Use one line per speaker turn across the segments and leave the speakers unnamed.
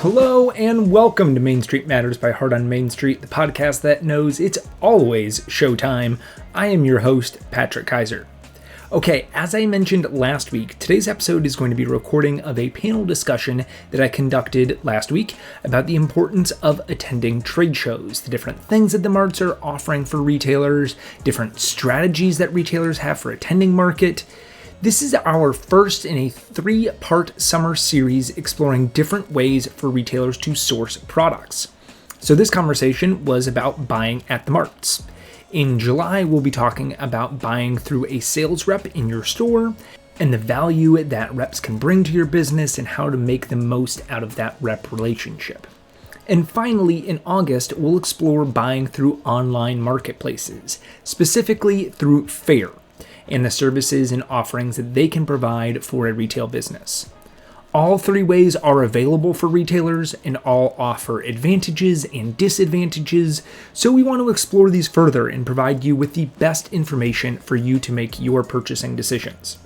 Hello and welcome to Main Street Matters by Heart on Main Street, the podcast that knows it's always showtime. I am your host, Patrick Kaiser. Okay, as I mentioned last week, today's episode is going to be a recording of a panel discussion that I conducted last week about the importance of attending trade shows, the different things that the marts are offering for retailers, different strategies that retailers have for attending market. This is our first in a 3-part summer series exploring different ways for retailers to source products. So this conversation was about buying at the marts. In July, we'll be talking about buying through a sales rep in your store and the value that reps can bring to your business and how to make the most out of that rep relationship. And finally, in August, we'll explore buying through online marketplaces, specifically through Faire, and the services and offerings that they can provide for a retail business. All 3 ways are available for retailers and all offer advantages and disadvantages, so we want to explore these further and provide you with the best information for you to make your purchasing decisions.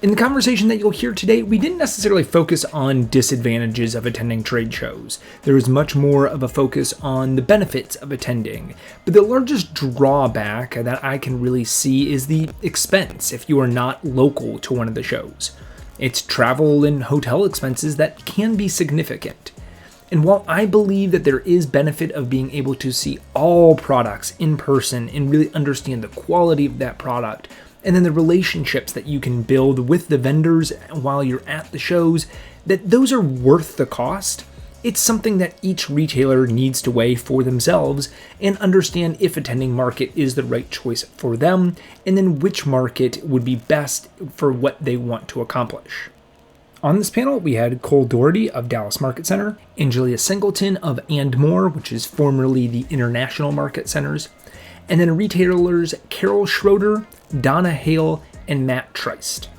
In the conversation that you'll hear today, we didn't necessarily focus on disadvantages of attending trade shows. There is much more of a focus on the benefits of attending. But the largest drawback that I can really see is the expense if you are not local to one of the shows. It's travel and hotel expenses that can be significant. And while I believe that there is benefit of being able to see all products in person and really understand the quality of that product, and then the relationships that you can build with the vendors while you're at the shows, that those are worth the cost, it's something that each retailer needs to weigh for themselves and understand if attending market is the right choice for them, and then which market would be best for what they want to accomplish. On this panel, we had Cole Doherty of Dallas Market Center, Angelia Singleton of AndMore, which is formerly the International Market Centers, and then retailers Carol Schroeder, Donna Hale, and Matt Trist.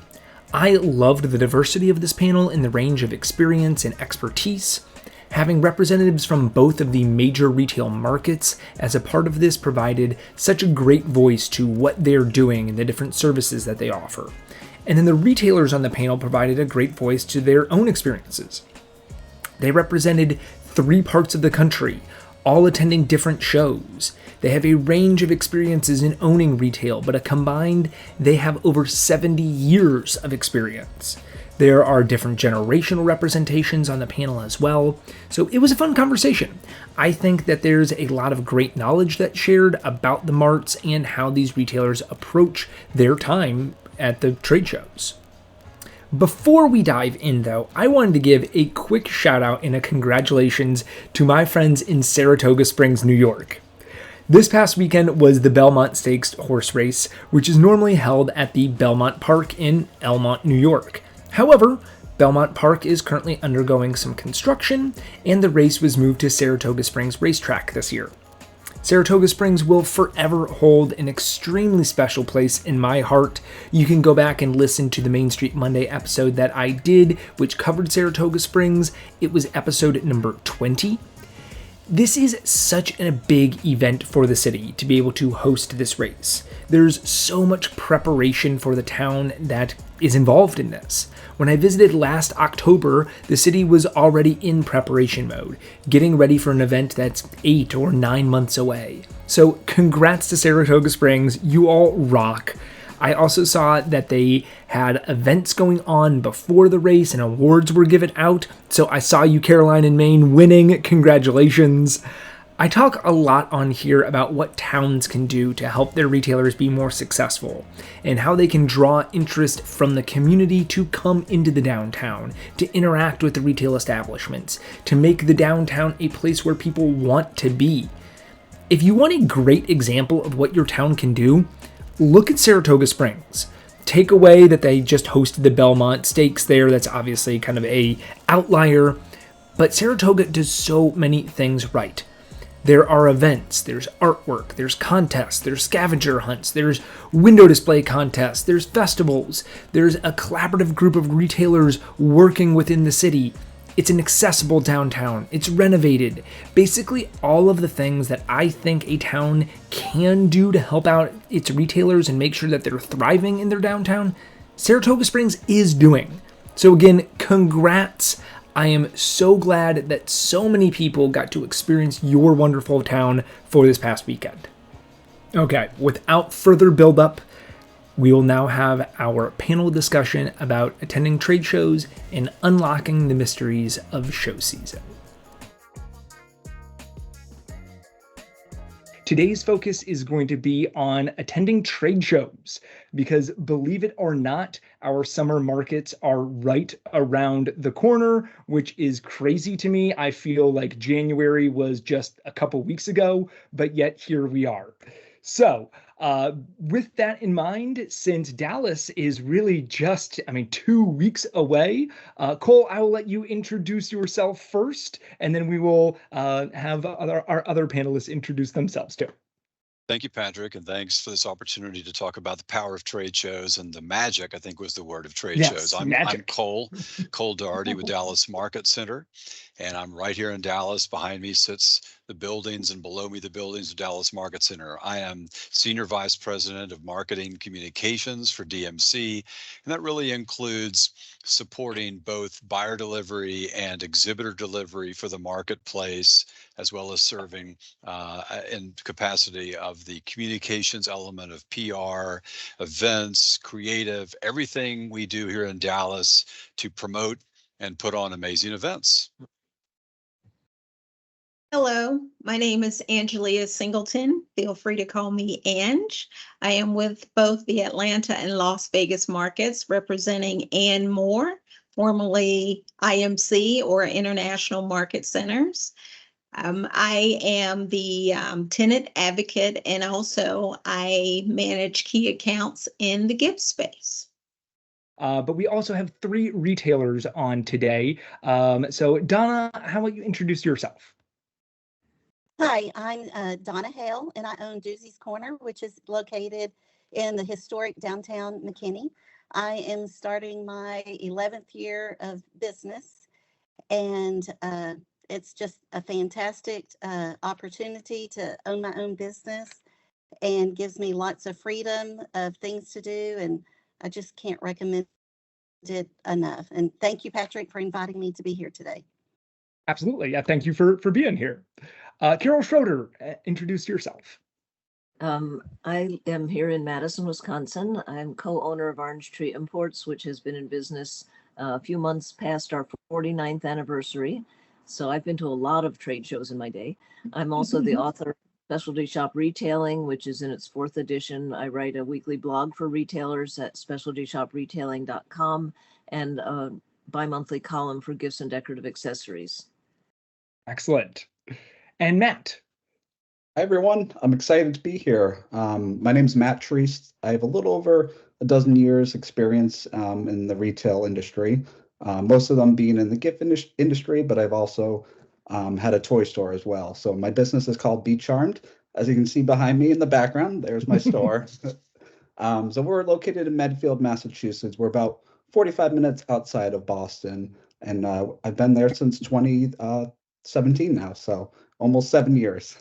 I loved the diversity of this panel and the range of experience and expertise. Having representatives from both of the major retail markets as a part of this provided such a great voice to what they're doing and the different services that they offer. And then the retailers on the panel provided a great voice to their own experiences. They represented 3 parts of the country, all attending different shows. They have a range of experiences in owning retail, but combined, they have over 70 years of experience. There are different generational representations on the panel as well, so it was a fun conversation. I think that there's a lot of great knowledge that's shared about the marts and how these retailers approach their time at the trade shows. Before we dive in, though, I wanted to give a quick shout out and a congratulations to my friends in Saratoga Springs, New York. This past weekend was the Belmont Stakes horse race, which is normally held at the Belmont Park in Elmont, New York. However, Belmont Park is currently undergoing some construction, and the race was moved to Saratoga Springs Racetrack this year. Saratoga Springs will forever hold an extremely special place in my heart. You can go back and listen to the Main Street Monday episode that I did, which covered Saratoga Springs. It was episode number 20. This is such a big event for the city to be able to host this race. There's so much preparation for the town that is involved in this. When I visited last October, the city was already in preparation mode, getting ready for an event that's 8 or 9 months away. So congrats to Saratoga Springs, you all rock. I also saw that they had events going on before the race and awards were given out. So I saw you, Caroline and Maine, winning. Congratulations. I talk a lot on here about what towns can do to help their retailers be more successful and how they can draw interest from the community to come into the downtown, to interact with the retail establishments, to make the downtown a place where people want to be. If you want a great example of what your town can do, look at Saratoga Springs. Take away that they just hosted the Belmont Stakes there. That's obviously kind of a outlier, but Saratoga does so many things right. There are events, there's artwork, there's contests, there's scavenger hunts, there's window display contests, there's festivals, there's a collaborative group of retailers working within the city. It's an accessible downtown. It's renovated. Basically, all of the things that I think a town can do to help out its retailers and make sure that they're thriving in their downtown, Saratoga Springs is doing. So again, congrats. I am so glad that so many people got to experience your wonderful town for this past weekend. Okay, without further build-up, we will now have our panel discussion about attending trade shows and unlocking the mysteries of show season. Today's focus is going to be on attending trade shows because, believe it or not, our summer markets are right around the corner, which is crazy to me. I feel like January was just a couple weeks ago, but yet here we are. So, with that in mind, since Dallas is really just, 2 weeks away, Cole, I will let you introduce yourself first, and then we will have our other panelists introduce themselves too.
Thank you, Patrick, and thanks for this opportunity to talk about the power of trade shows and the magic, I think was the word of trade shows. I'm Cole Doherty with Dallas Market Center, and I'm right here in Dallas. Behind me sits the buildings, and below me the buildings of Dallas Market Center. I am Senior Vice President of Marketing Communications for DMC, and that really includes supporting both buyer delivery and exhibitor delivery for the marketplace, as well as serving in capacity of the communications element of PR, events, creative, everything we do here in Dallas to promote and put on amazing events.
Hello, my name is Angelia Singleton. Feel free to call me Ange. I am with both the Atlanta and Las Vegas markets representing AndMore, formerly IMC or International Market Centers. I am the tenant advocate, and also I manage key accounts in the gift space.
But we also have 3 retailers on today. So Donna, how about you introduce yourself?
Hi, I'm Donna Hale, and I own Doozy's Corner, which is located in the historic downtown McKinney. I am starting my 11th year of business, and it's just a fantastic opportunity to own my own business and gives me lots of freedom of things to do, and I just can't recommend it enough. And thank you, Patrick, for inviting me to be here today.
Absolutely. Yeah, thank you for being here. Carol Schroeder, introduce yourself.
I am here in Madison, Wisconsin. I'm co-owner of Orange Tree Imports, which has been in business a few months past our 49th anniversary. So I've been to a lot of trade shows in my day. I'm also the author of Specialty Shop Retailing, which is in its 4th edition. I write a weekly blog for retailers at specialtyshopretelling.com and a bi-monthly column for gifts and decorative accessories.
Excellent. And Matt.
Hi, everyone. I'm excited to be here. My name's Matt Treese. I have a little over a dozen years experience in the retail industry, most of them being in the gift industry, but I've also had a toy store as well. So my business is called Be Charmed. As you can see behind me in the background, there's my store. So we're located in Medfield, Massachusetts. We're about 45 minutes outside of Boston, and I've been there since 2017 now, so almost 7 years.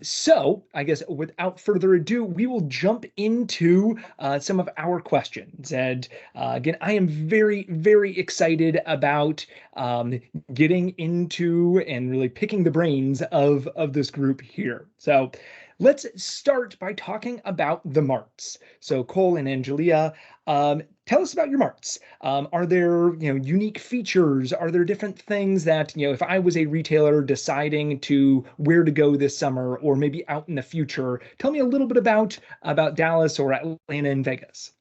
So I guess without further ado, we will jump into some of our questions. And again, I am very, very excited about getting into and really picking the brains of this group here. So let's start by talking about the marts. So Cole and Angelia, tell us about your marts. Are there, unique features? Are there different things that, if I was a retailer deciding to where to go this summer or maybe out in the future, tell me a little bit about Dallas or Atlanta and Vegas.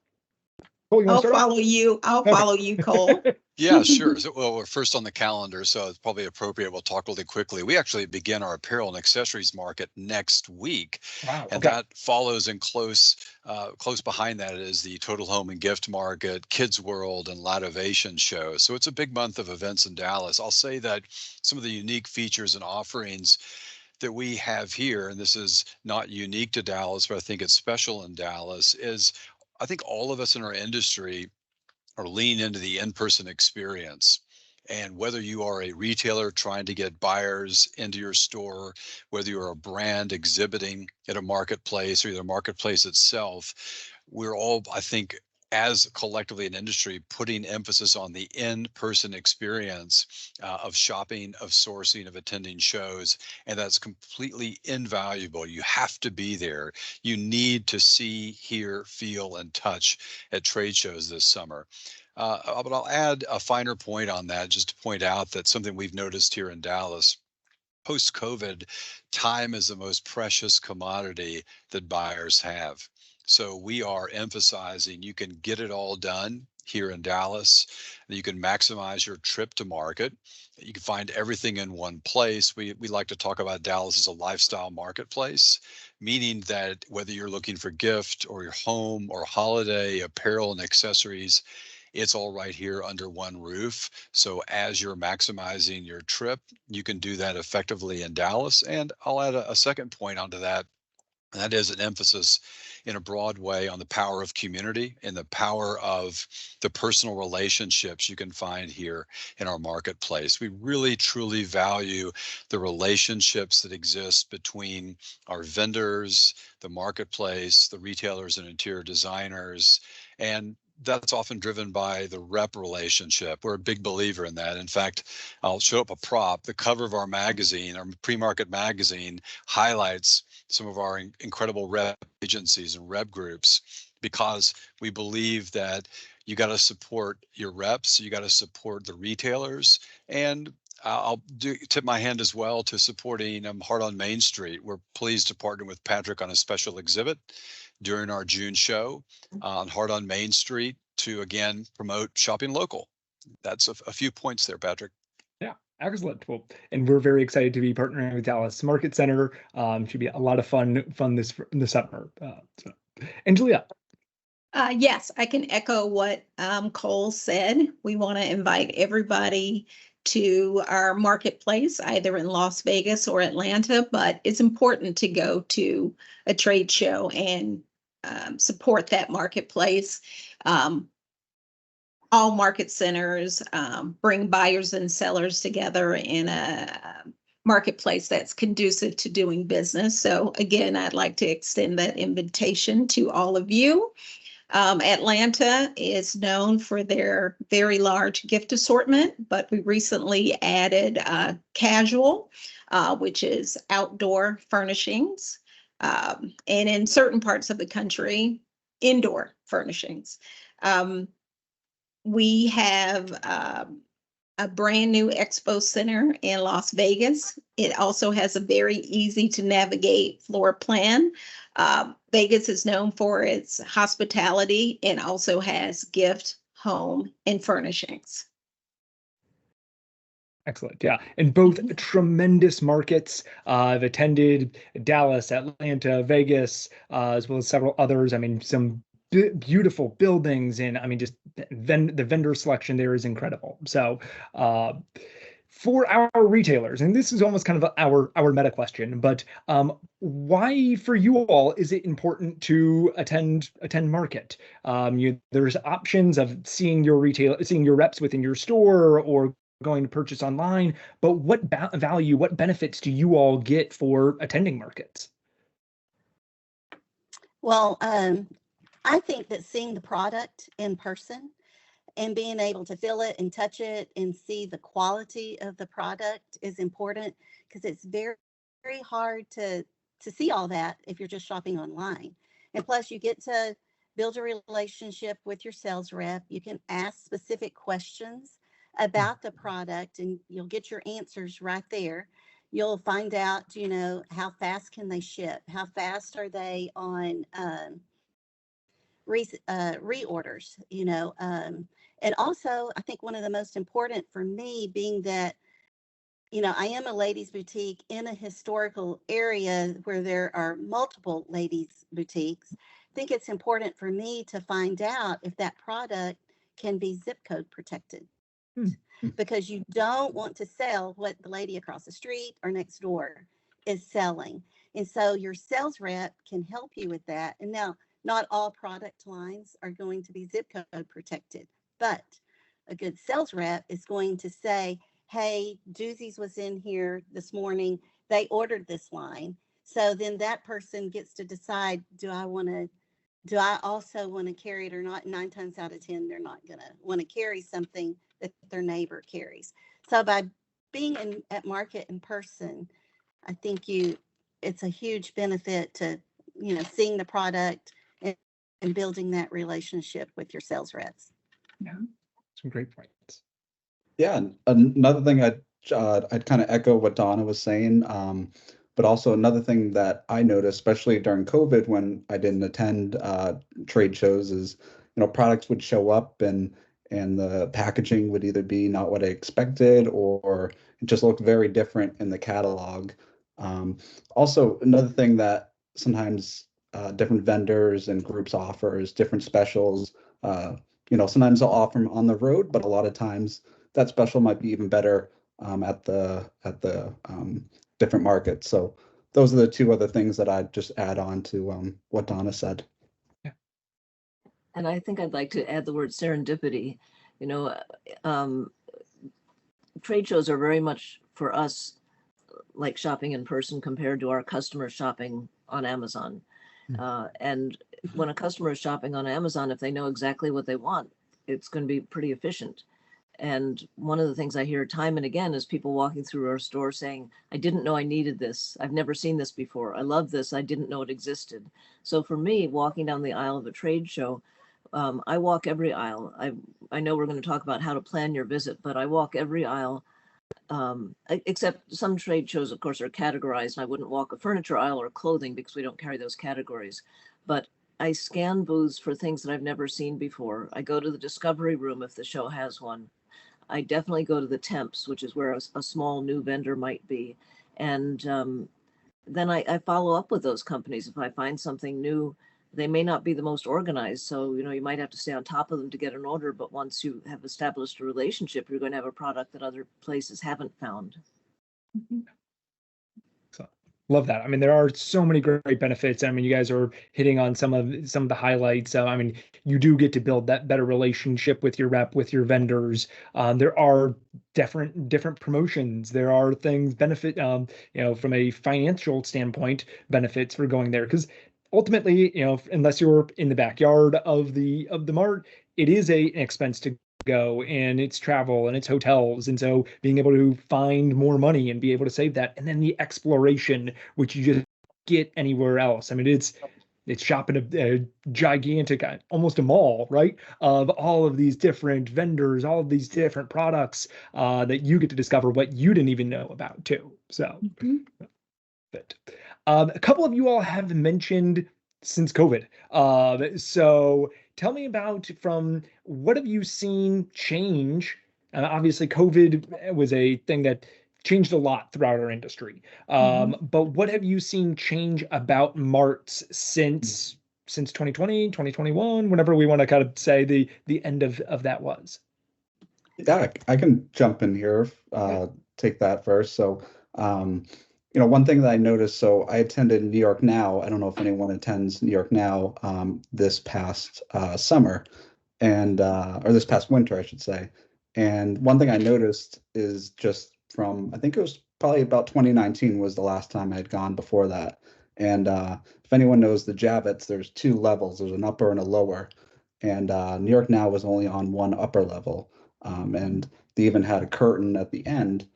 Cole, I'll follow you. I'll follow you, Cole.
Yeah, sure. So, well, we're first on the calendar, so it's probably appropriate. We'll talk really quickly. We actually begin our apparel and accessories market next week.
Wow,
and that follows in close behind that is the Total Home and Gift Market, Kids World, and Lativation show. So it's a big month of events in Dallas. I'll say that some of the unique features and offerings that we have here, and this is not unique to Dallas, but I think it's special in Dallas, is I think all of us in our industry or lean into the in-person experience. And whether you are a retailer trying to get buyers into your store, whether you're a brand exhibiting at a marketplace or the marketplace itself, we're all, I think, as collectively an industry, putting emphasis on the in-person experience of shopping, of sourcing, of attending shows, and that's completely invaluable. You have to be there. You need to see, hear, feel, and touch at trade shows this summer. But I'll add a finer point on that, just to point out that something we've noticed here in Dallas. Post-COVID, time is the most precious commodity that buyers have. So we are emphasizing you can get it all done here in Dallas. You can maximize your trip to market. You can find everything in one place. We like to talk about Dallas as a lifestyle marketplace, meaning that whether you're looking for gift or your home or holiday apparel and accessories, it's all right here under one roof. So as you're maximizing your trip, you can do that effectively in Dallas. And I'll add a second point onto that. And that is an emphasis in a broad way on the power of community and the power of the personal relationships you can find here in our marketplace. We really, truly value the relationships that exist between our vendors, the marketplace, the retailers and interior designers, and that's often driven by the rep relationship. We're a big believer in that. In fact, I'll show up a prop. The cover of our magazine, our pre-market magazine, highlights some of our incredible rep agencies and rep groups, because we believe that you got to support your reps, you got to support the retailers, and I'll tip my hand as well to supporting Heart on Main Street. We're pleased to partner with Patrick on a special exhibit during our June show on Heart on Main Street to, again, promote shopping local. That's a few points there, Patrick.
Yeah, excellent. Well, and we're very excited to be partnering with Dallas Market Center. Should be a lot of fun this summer. And Julia.
Yes, I can echo what Cole said. We want to invite everybody to our marketplace, either in Las Vegas or Atlanta, but it's important to go to a trade show and support that marketplace. All market centers bring buyers and sellers together in a marketplace that's conducive to doing business. So again, I'd like to extend that invitation to all of you. Atlanta is known for their very large gift assortment, but we recently added casual, which is outdoor furnishings, and in certain parts of the country, indoor furnishings. We have a brand new expo center in Las Vegas. It also has a very easy to navigate floor plan. Vegas is known for its hospitality and also has gift, home, and furnishings.
Excellent. Yeah. And both tremendous markets. I've attended Dallas, Atlanta, Vegas, as well as several others. I mean, some beautiful buildings, and I mean, just the vendor selection there is incredible. So for our retailers, and this is almost kind of our meta question, but why for you all is it important to attend market? There's options of seeing your reps within your store or going to purchase online, but what value, what benefits do you all get for attending markets?
Well, I think that seeing the product in person and being able to feel it and touch it and see the quality of the product is important, because it's very, very hard to see all that if you're just shopping online. And plus, you get to build a relationship with your sales rep. You can ask specific questions about the product and you'll get your answers right there. You'll find out, how fast can they ship? How fast are they on reorders, and also I think one of the most important for me, being that, I am a ladies boutique in a historical area where there are multiple ladies boutiques. I think it's important for me to find out if that product can be zip code protected, because you don't want to sell what the lady across the street or next door is selling. And so your sales rep can help you with that. And now, not all product lines are going to be zip code protected, but a good sales rep is going to say, hey, Doozy's was in here this morning. They ordered this line. So then that person gets to decide, do I want to do I also want to carry it or not? 9 times out of 10, they're not going to want to carry something that their neighbor carries. So by being at market in person, I think it's a huge benefit to, seeing the product and building that relationship with your sales reps.
Yeah, some great points.
Yeah, another thing I'd kind of echo what Donna was saying, but also another thing that I noticed, especially during COVID when I didn't attend trade shows, is products would show up and the packaging would either be not what I expected or it just looked very different in the catalog. Also, another thing that sometimes different vendors and groups offer is different specials. Sometimes they'll offer them on the road, but a lot of times that special might be even better at the different markets. So those are the two other things that I'd just add on to what Donna said.
Yeah.
And I think I'd like to add the word serendipity. Trade shows are very much for us like shopping in person compared to our customers shopping on Amazon. And when a customer is shopping on Amazon, if they know exactly what they want, it's going to be pretty efficient. And one of the things I hear time and again is people walking through our store saying, I didn't know I needed this. I've never seen this before. I love this. I didn't know it existed. So for me, walking down the aisle of a trade show, I walk every aisle. I know we're going to talk about how to plan your visit, but I walk every aisle, except some trade shows, of course, are categorized. And I wouldn't walk a furniture aisle or clothing because we don't carry those categories. But I scan booths for things that I've never seen before. I go to the discovery room if the show has one. I definitely go to the temps, which is where a small new vendor might be. And then I follow up with those companies. If I find something new, they may not be the most organized. So, you might have to stay on top of them to get an order. But once you have established a relationship, you're going to have a product that other places haven't found.
Mm-hmm. Love that. I mean, there are so many great benefits. I mean, you guys are hitting on some of the highlights. I mean, you do get to build that better relationship with your rep, with your vendors. There are different promotions. There are things benefit, from a financial standpoint, benefits for going there because ultimately, unless you're in the backyard of the mart, it is an expense to go, and it's travel and it's hotels, and so being able to find more money and be able to save that, and then the exploration which you just get anywhere else. I mean, it's shopping a gigantic, almost a mall, right, of all of these different vendors, all of these different products that you get to discover what you didn't even know about too. So but a couple of you all have mentioned since COVID. So tell me about from what have you seen change? Obviously, COVID was a thing that changed a lot throughout our industry. But what have you seen change about marts since 2020, 2021, whenever we want to kind of say the end of that was?
Yeah, I can jump in here, take that first. So, one thing that I noticed, so I attended New York Now. I don't know if anyone attends New York Now this past summer or this past winter, I should say. And one thing I noticed is just from, I think it was probably about 2019 was the last time I had gone before that. And if anyone knows the Javits, there's two levels. There's an upper and a lower. And New York Now was only on one upper level. And they even had a curtain at the end.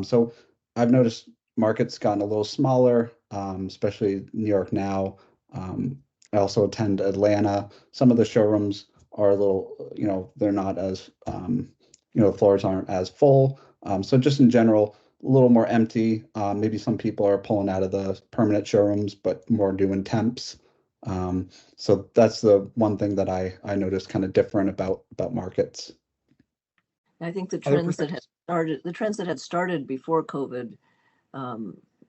So I've noticed markets gotten a little smaller, especially New York Now. I also attend Atlanta. Some of the showrooms are a little, they're not as, the floors aren't as full. So just in general, a little more empty. Maybe some people are pulling out of the permanent showrooms, but more doing temps. So that's the one thing that I noticed kind of different about markets.
I think the trends that had started before COVID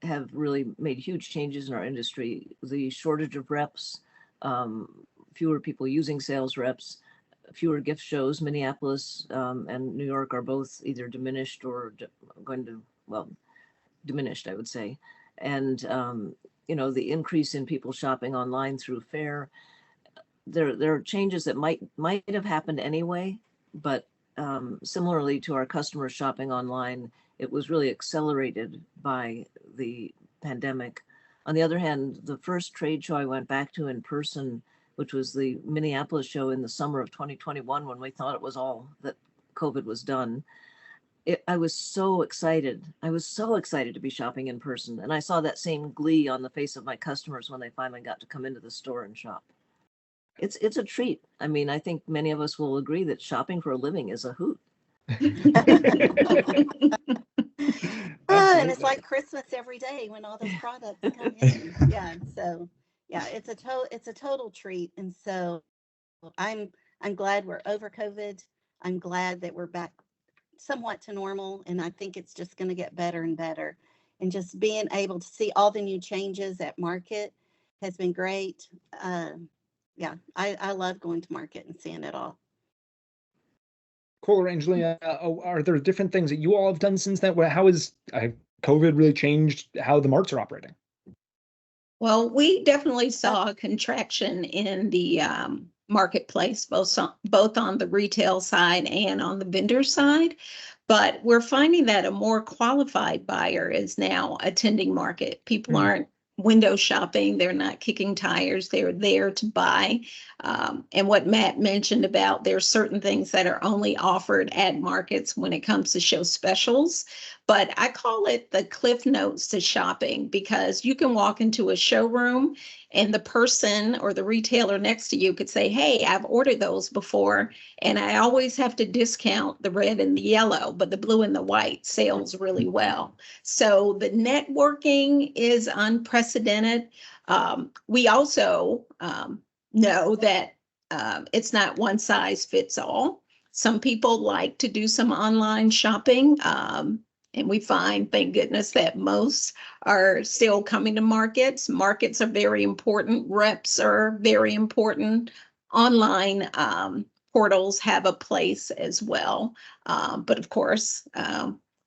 have really made huge changes in our industry. The shortage of reps, fewer people using sales reps, fewer gift shows. Minneapolis and New York are both either diminished or diminished, I would say. And, the increase in people shopping online through Fair, there are changes that might have happened anyway, but similarly to our customers shopping online, it was really accelerated by the pandemic. On the other hand, the first trade show I went back to in person which was the Minneapolis show in the summer of 2021 when we thought it was all that COVID was done. I was so excited. I was so excited to be shopping in person. And I saw that same glee on the face of my customers when they finally got to come into the store and shop. It's a treat. I mean, I think many of us will agree that shopping for a living is a hoot.
And it's like Christmas every day when all those products come in. Yeah. So yeah, it's a total treat. And so I'm glad we're over COVID. I'm glad that we're back somewhat to normal. And I think it's just going to get better and better. And just being able to see all the new changes at market has been great. Yeah, I love going to market and seeing it all.
Cole or Angelia, are there different things that you all have done since then? How has COVID really changed how the marts are operating?
Well, we definitely saw a contraction in the marketplace, both on the retail side and on the vendor side. But we're finding that a more qualified buyer is now attending market. People aren't window shopping. They're not kicking tires. They're there to buy. And what Matt mentioned about there's certain things that are only offered at markets when it comes to show specials. But I call it the cliff notes to shopping, because you can walk into a showroom and the person or the retailer next to you could say, hey, I've ordered those before, and I always have to discount the red and the yellow, but the blue and the white sells really well. So the networking is unprecedented. We also know that it's not one size fits all. Some people like to do some online shopping. And we find, thank goodness, that most are still coming to markets. Markets are very important. Reps are very important. Online portals have a place as well. But of course,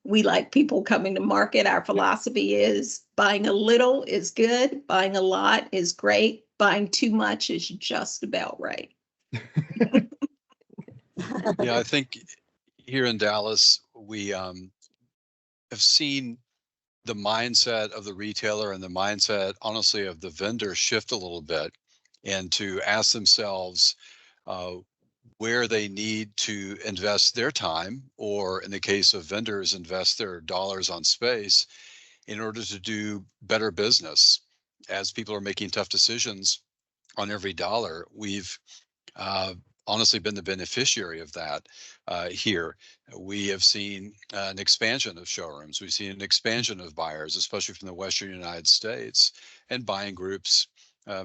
we like people coming to market. Our philosophy is buying a little is good. Buying a lot is great. Buying too much is just about right.
Yeah, I think here in Dallas, we have seen the mindset of the retailer and the mindset, honestly, of the vendor shift a little bit, and to ask themselves where they need to invest their time, or in the case of vendors, invest their dollars on space in order to do better business. As people are making tough decisions on every dollar, we've honestly been the beneficiary of that here. We have seen an expansion of showrooms. We've seen an expansion of buyers, especially from the Western United States, and buying groups,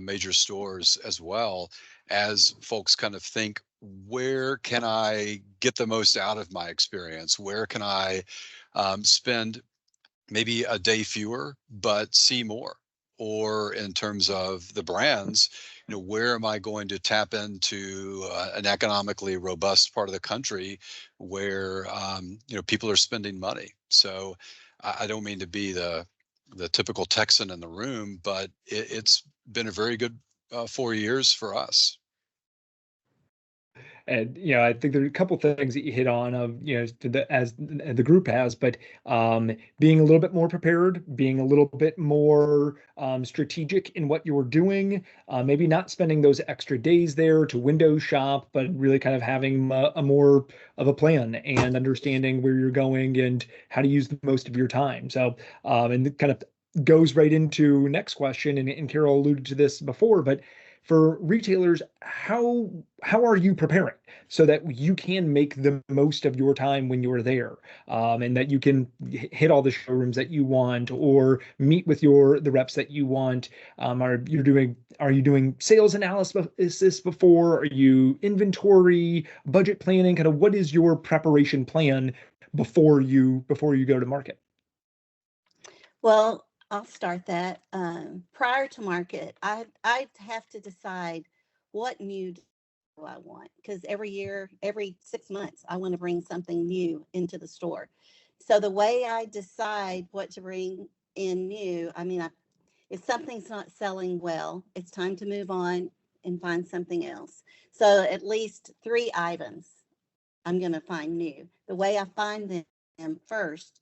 major stores as well, as folks kind of think, where can I get the most out of my experience? Where can I spend maybe a day fewer, but see more? Or in terms of the brands, where am I going to tap into an economically robust part of the country where people are spending money? So I don't mean to be the typical Texan in the room, but it's been a very good 4 years for us.
And I think there are a couple things that you hit on of as the group has, but being a little bit more prepared, being a little bit more strategic in what you're doing, maybe not spending those extra days there to window shop, but really kind of having a more of a plan and understanding where you're going and how to use the most of your time. So and it kind of goes right into next question, and Carol alluded to this before, but for retailers, how are you preparing so that you can make the most of your time when you're there, and that you can hit all the showrooms that you want or meet with the reps that you want? Are you doing sales analysis before? Are you inventory, budget planning? Kind of what is your preparation plan before you go to market?
Well, I'll start that. Prior to market, I'd have to decide what new do I want, because every 6 months, I want to bring something new into the store. So the way I decide what to bring in new, if something's not selling well, it's time to move on and find something else. So at least 3 items I'm going to find new. The way I find them first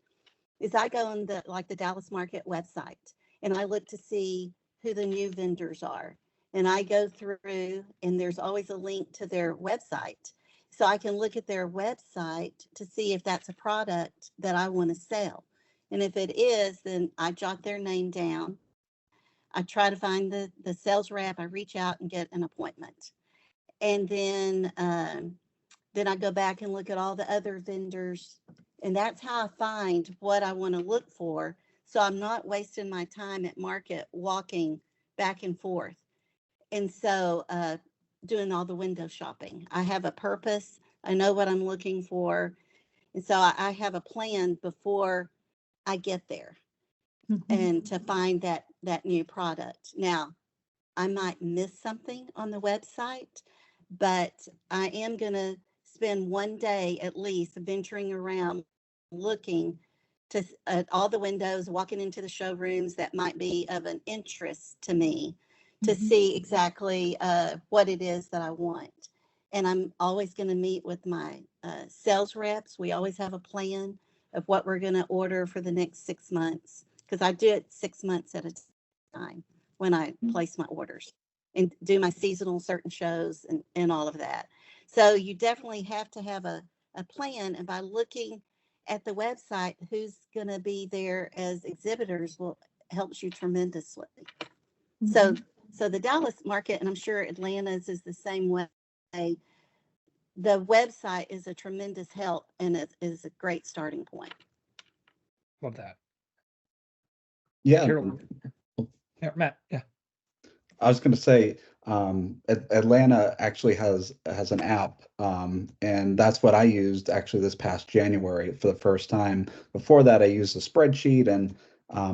is I go on the Dallas Market website, and I look to see who the new vendors are. and I go through, and there's always a link to their website. So I can look at their website to see if that's a product that I want to sell. And if it is, then I jot their name down. I try to find the sales rep. I reach out and get an appointment. And then I go back and look at all the other vendors. And that's how I find what I want to look for. So I'm not wasting my time at market walking back and forth. And so doing all the window shopping. I have a purpose. I know what I'm looking for. And so I have a plan before I get there and to find that new product. Now, I might miss something on the website, but I am going to spend one day at least venturing around looking at all the windows, walking into the showrooms that might be of an interest to me to see exactly what it is that I want. And I'm always going to meet with my sales reps. We always have a plan of what we're going to order for the next 6 months because I do it 6 months at a time when I place my orders and do my seasonal certain shows and all of that. So you definitely have to have a plan. And by looking at the website, who's going to be there as exhibitors will helps you tremendously. So the Dallas market, and I'm sure Atlanta's is the same way. The website is a tremendous help and it is a great starting point.
Love that.
Yeah.
Carol. Yeah, Matt. Yeah.
I was going to say, Atlanta actually has an app, and that's what I used actually this past January for the first time. Before that, I used a spreadsheet, and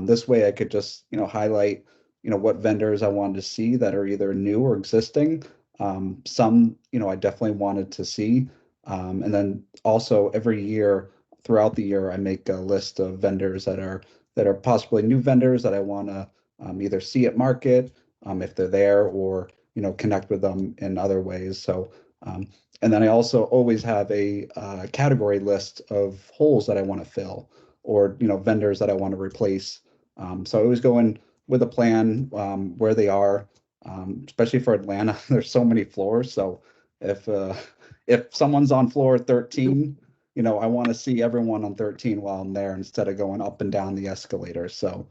this way I could just highlight what vendors I wanted to see that are either new or existing. Some I definitely wanted to see, and then also every year throughout the year I make a list of vendors that are possibly new vendors that I want to either see at market if they're there or connect with them in other ways. So and then I also always have a category list of holes that I want to fill or vendors that I want to replace. So I always go in with a plan where they are, especially for Atlanta. There's so many floors. So if someone's on floor 13, I want to see everyone on 13 while I'm there instead of going up and down the escalator. So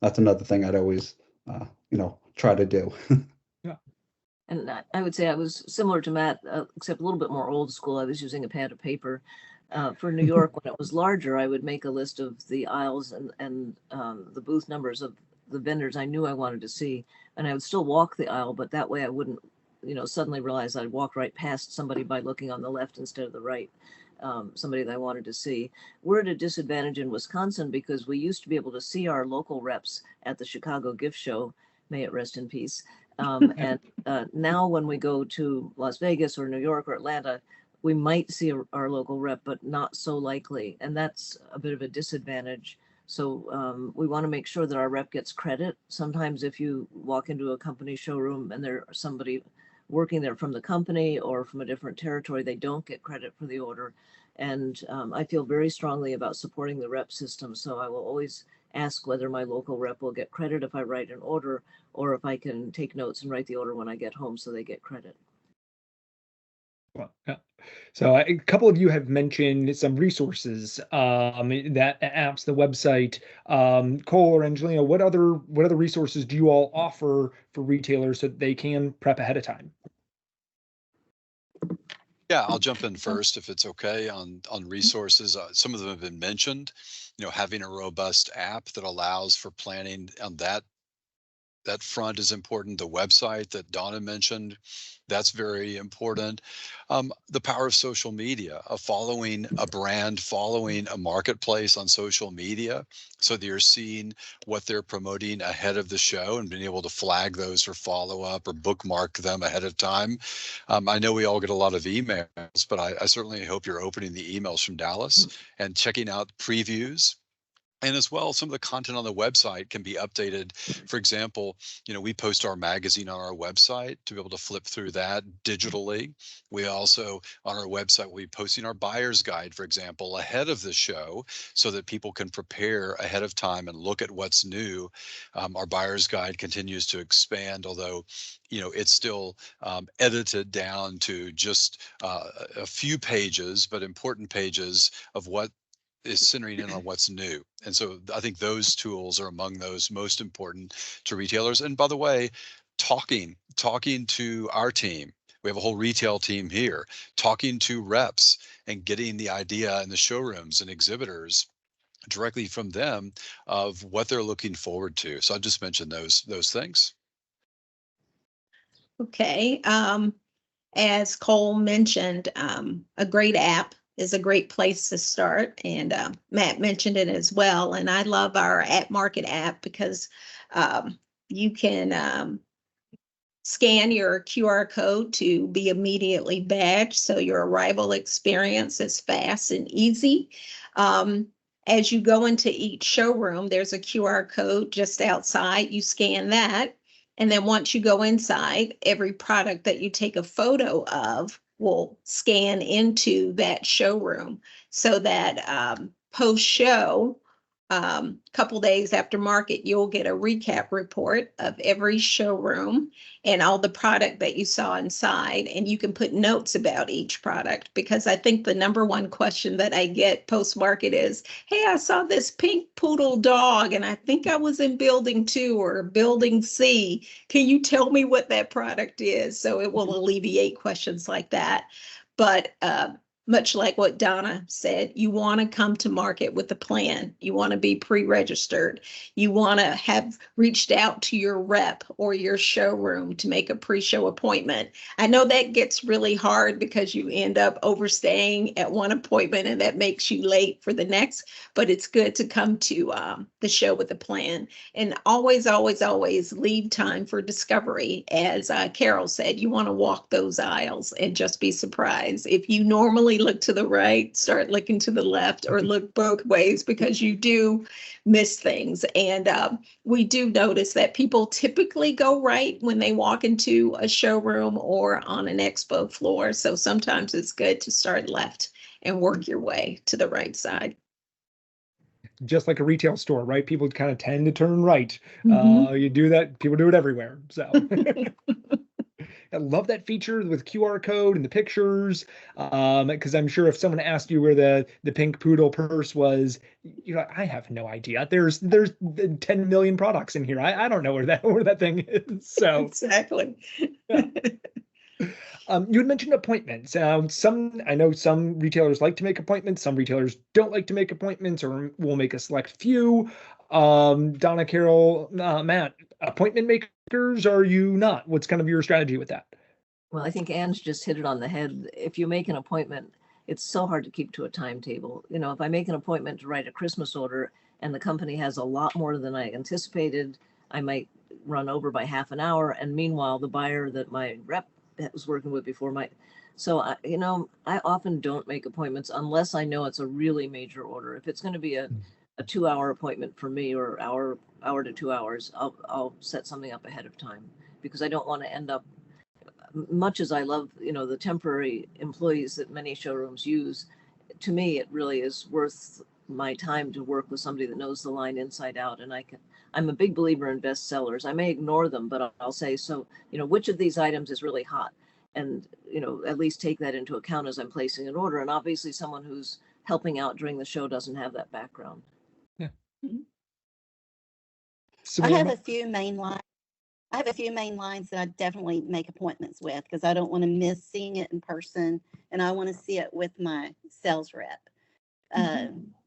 that's another thing I'd always try to do.
Yeah.
And I would say I was similar to Matt, except a little bit more old school. I was using a pad of paper. For New York, when it was larger, I would make a list of the aisles and the booth numbers of the vendors I knew I wanted to see. And I would still walk the aisle, but that way I wouldn't, suddenly realize I'd walked right past somebody by looking on the left instead of the right. Somebody that I wanted to see. We're at a disadvantage in Wisconsin because we used to be able to see our local reps at the Chicago Gift Show, may it rest in peace. And now when we go to Las Vegas or New York or Atlanta, we might see our local rep, but not so likely. And that's a bit of a disadvantage. So we want to make sure that our rep gets credit. Sometimes if you walk into a company showroom and there's somebody working there from the company or from a different territory, they don't get credit for the order. And I feel very strongly about supporting the rep system. So I will always ask whether my local rep will get credit if I write an order or if I can take notes and write the order when I get home so they get credit.
Well, yeah. So a couple of you have mentioned some resources, that apps, the website. Cole or Angelina, what other resources do you all offer for retailers so that they can prep ahead of time?
Yeah, I'll jump in first if it's okay on resources. Some of them have been mentioned. Having a robust app that allows for planning on that front is important. The website that Donna mentioned, that's very important. The power of social media, of following a brand, following a marketplace on social media, so that you're seeing what they're promoting ahead of the show and being able to flag those or follow up or bookmark them ahead of time. I know we all get a lot of emails, but I certainly hope you're opening the emails from Dallas and checking out previews And as well, some of the content on the website can be updated. For example, we post our magazine on our website to be able to flip through that digitally. We also, on our website, will be posting our buyer's guide, for example, ahead of the show so that people can prepare ahead of time and look at what's new. Our buyer's guide continues to expand, although, it's still edited down to just a few pages, but important pages of what is centering in on what's new. And so I think those tools are among those most important to retailers. And by the way, talking to our team. We have a whole retail team here, talking to reps and getting the idea in the showrooms and exhibitors directly from them of what they're looking forward to. So I just mentioned those things.
Okay. As Cole mentioned, a great app is a great place to start. And Matt mentioned it as well. And I love our At Market app because you can scan your QR code to be immediately badged. So your arrival experience is fast and easy. As you go into each showroom, there's a QR code just outside. You scan that. And then once you go inside, every product that you take a photo of will scan into that showroom so that post-show, couple days after market, you'll get a recap report of every showroom and all the product that you saw inside. And you can put notes about each product, because I think the number one question that I get post-market is, hey, I saw this pink poodle dog and I think I was in building 2 or building C. Can you tell me what that product is? So it will alleviate questions like that. But much like what Donna said, you want to come to market with a plan. You want to be pre-registered. You want to have reached out to your rep or your showroom to make a pre-show appointment. I know that gets really hard because you end up overstaying at one appointment and that makes you late for the next, but it's good to come to the show with a plan. And always, always, always leave time for discovery. As Carol said, you want to walk those aisles and just be surprised. If you normally look to the right, start looking to the left, or look both ways, because you do miss things. And we do notice that people typically go right when they walk into a showroom or on an expo floor. So sometimes it's good to start left and work your way to the right side.
Just like a retail store, right? People kind of tend to turn right.
Mhm.
You do that, people do it everywhere. So I love that feature with QR code and the pictures. Because I'm sure if someone asked you where the pink poodle purse was, I have no idea. There's 10 million products in here. I don't know where that thing is. So
Exactly.
yeah. You had mentioned appointments. I know some retailers like to make appointments. Some retailers don't like to make appointments, or will make a select few. Donna, Carol, Matt, appointment makers, are you not? What's kind of your strategy with that?
Well, I think Ange just hit it on the head. If you make an appointment, it's so hard to keep to a timetable. If I make an appointment to write a Christmas order and the company has a lot more than I anticipated, I might run over by half an hour. And meanwhile, the buyer that my rep was working with before might. So, I often don't make appointments unless I know it's a really major order. If it's going to be a 2-hour appointment for me, or hour to 2 hours, I'll set something up ahead of time, because I don't want to end up, much as I love, the temporary employees that many showrooms use, to me, it really is worth my time to work with somebody that knows the line inside out. And I'm a big believer in best sellers. I may ignore them, but I'll say, so, which of these items is really hot? And, at least take that into account as I'm placing an order. And obviously someone who's helping out during the show doesn't have that background.
Yeah.
I have a few main lines. That I definitely make appointments with, because I don't want to miss seeing it in person, and I want to see it with my sales rep,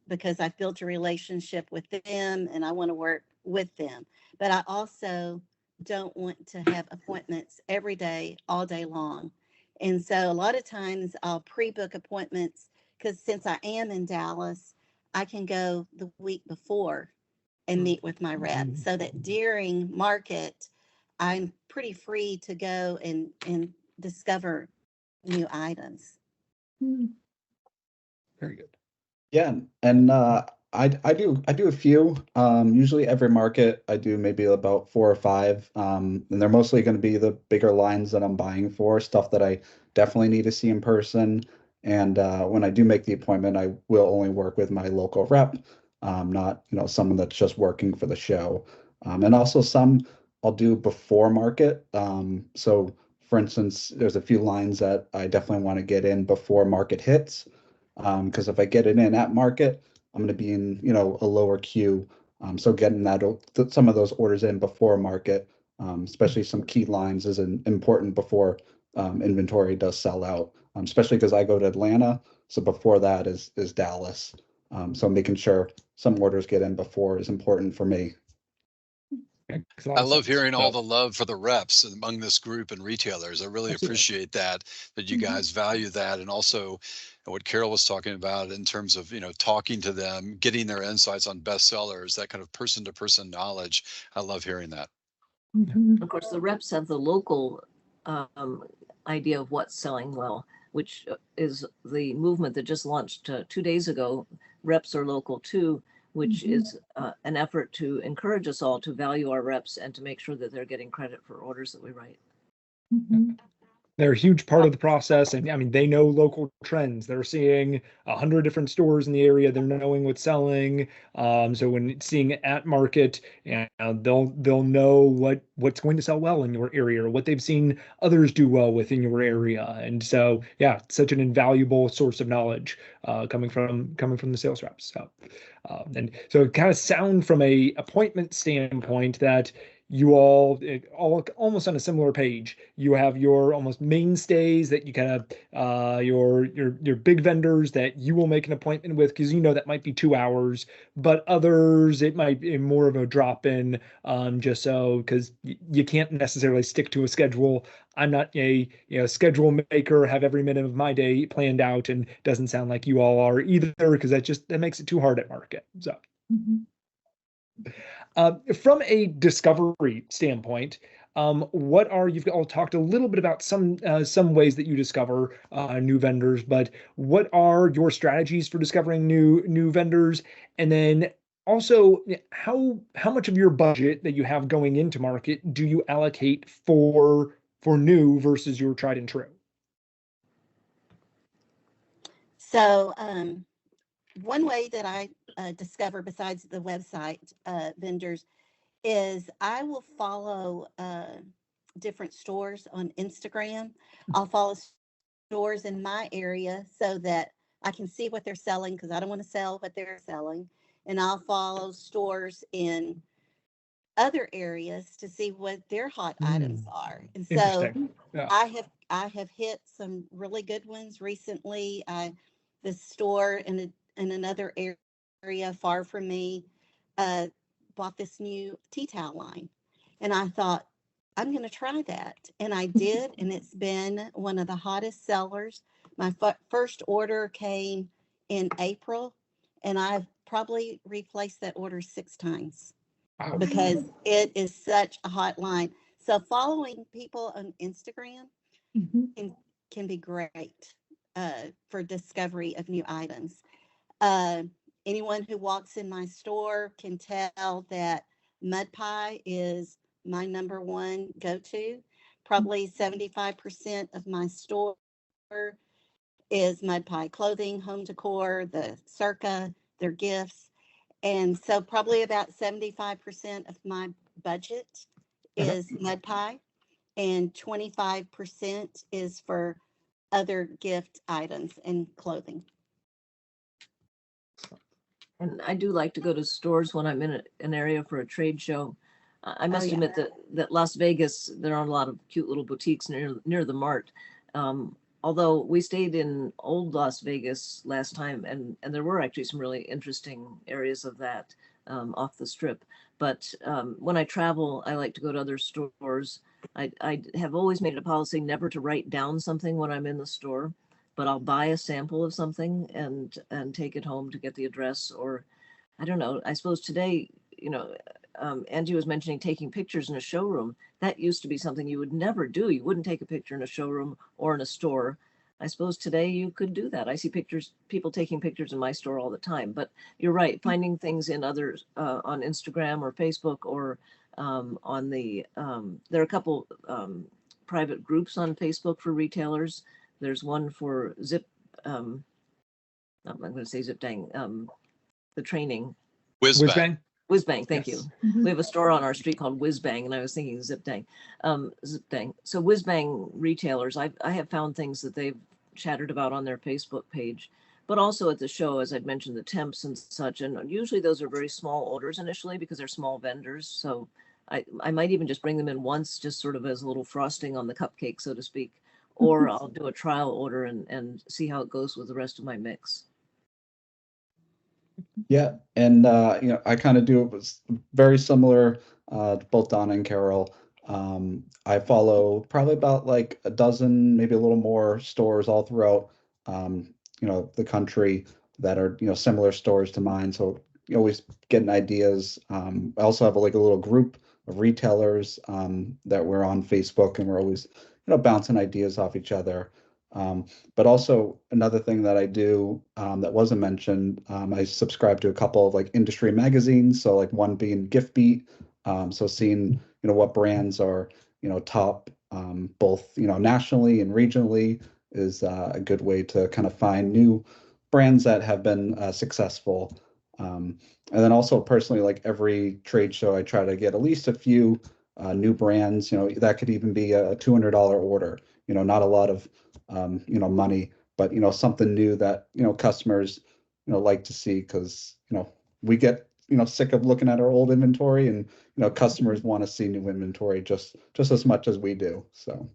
because I've built a relationship with them and I want to work with them. But I also don't want to have appointments every day, all day long. And so a lot of times I'll pre-book appointments, because since I am in Dallas, I can go the week before and meet with my rep, so that during market, I'm pretty free to go and discover new items.
Very good.
Yeah, and I do a few. Usually every market I do maybe about four or five. And they're mostly going to be the bigger lines that I'm buying for, stuff that I definitely need to see in person. And when I do make the appointment, I will only work with my local rep, not someone that's just working for the show. And also some I'll do before market. So for instance, there's a few lines that I definitely want to get in before market hits. Because if I get it in at market, I'm going to be in, a lower queue. So getting some of those orders in before market, especially some key lines, is important before inventory does sell out. Especially because I go to Atlanta, so before that is Dallas. So making sure some orders get in before is important for me.
I love hearing all the love for the reps among this group and retailers. I really appreciate that you guys value that. And also what Carol was talking about in terms of, talking to them, getting their insights on bestsellers, that kind of person to person knowledge. I love hearing that.
Of course, the reps have the local idea of what's selling well, which is the movement that just launched 2 days ago. Reps are local too, which is an effort to encourage us all to value our reps and to make sure that they're getting credit for orders that we write.
They're a huge part of the process. And I mean, they know local trends. They're seeing 100 different stores in the area. They're knowing what's selling. So when seeing at market, they'll know what's going to sell well in your area or what they've seen others do well within your area. And so, yeah, such an invaluable source of knowledge coming from the sales reps. And so it kind of sound from a appointment standpoint that you all almost on a similar page. You have your almost mainstays that you kind of your big vendors that you will make an appointment with because that might be 2 hours, but others it might be more of a drop in, just so because you can't necessarily stick to a schedule. I'm not a schedule maker, have every minute of my day planned out, and doesn't sound like you all are either because that makes it too hard at market. So. From a discovery standpoint, you've all talked a little bit about some ways that you discover new vendors, but what are your strategies for discovering new vendors? And then also, how much of your budget that you have going into market do you allocate for new versus your tried and true?
So one way that I discover besides the website vendors is I will follow different stores on Instagram. I'll follow stores in my area so that I can see what they're selling because I don't want to sell what they're selling. And I'll follow stores in other areas to see what their hot items are. And so
Yeah.
I have hit some really good ones recently. The store in another area far from me bought this new tea towel line, and I thought I'm going to try that, and I did, and it's been one of the hottest sellers. My first order came in April, and I've probably replaced that order 6 times. Wow. Because it is such a hot line. So following people on Instagram can be great for discovery of new items. Anyone who walks in my store can tell that mud pie is my number one go-to. Probably 75% of my store is mud pie clothing, home decor, the circa, their gifts. And so probably about 75% of my budget is mud pie and 25% is for other gift items and clothing.
And I do like to go to stores when I'm in an area for a trade show. I must admit that Las Vegas, there are a lot of cute little boutiques near the mart. Although we stayed in old Las Vegas last time, and there were actually some really interesting areas of that off the strip. But when I travel, I like to go to other stores. I have always made it a policy never to write down something when I'm in the store, but I'll buy a sample of something and take it home to get the address. Or I don't know, I suppose today, Angie was mentioning taking pictures in a showroom. That used to be something you would never do. You wouldn't take a picture in a showroom or in a store. I suppose today you could do that. I see people taking pictures in my store all the time. But you're right, finding things in others on Instagram or Facebook or on there are a couple private groups on Facebook for retailers. There's one for I'm going to say Zip Dang, the training.
Whizbang.
Whizbang, thank you. We have a store on our street called Whizbang, and I was thinking Zip Dang. Zip Dang. So Whizbang retailers, I have found things that they've chattered about on their Facebook page, but also at the show, as I'd mentioned, the temps and such. And usually those are very small orders initially because they're small vendors. So I might even just bring them in once, just sort of as a little frosting on the cupcake, so to speak, or I'll do a trial order and see how it goes with the rest of my mix.
Yeah, and I kind of do it was very similar to both Donna and Carol. I follow probably about like a dozen, maybe a little more stores all throughout the country that are similar stores to mine. So you always getting ideas. I also have like a little group of retailers that we're on Facebook, and we're always bouncing ideas off each other. But also another thing that I do that wasn't mentioned, I subscribe to a couple of like industry magazines. So like one being Gift Beat. So seeing what brands are top both nationally and regionally is a good way to kind of find new brands that have been successful. And then also personally, like every trade show, I try to get at least a few new brands. That could even be a $200 order. Not a lot of money, but something new that customers like to see, because we get sick of looking at our old inventory, and customers want to see new inventory just as much as we do. So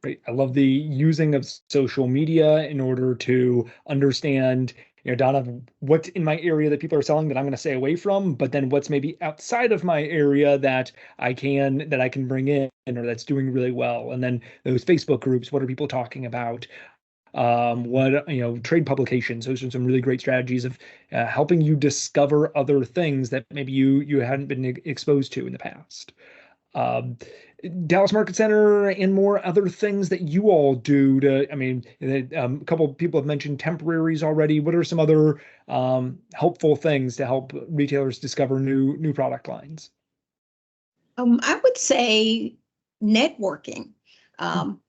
Great. I love the using of social media in order to understand, Donna, what's in my area that people are selling that I'm going to stay away from, but then what's maybe outside of my area that I can bring in or that's doing really well. And then those Facebook groups, what are people talking about? What trade publications. Those are some really great strategies of helping you discover other things that maybe you hadn't been exposed to in the past. Dallas Market Center and more other things that you all do to, a couple of people have mentioned temporaries already. What are some other helpful things to help retailers discover new product lines?
I would say networking.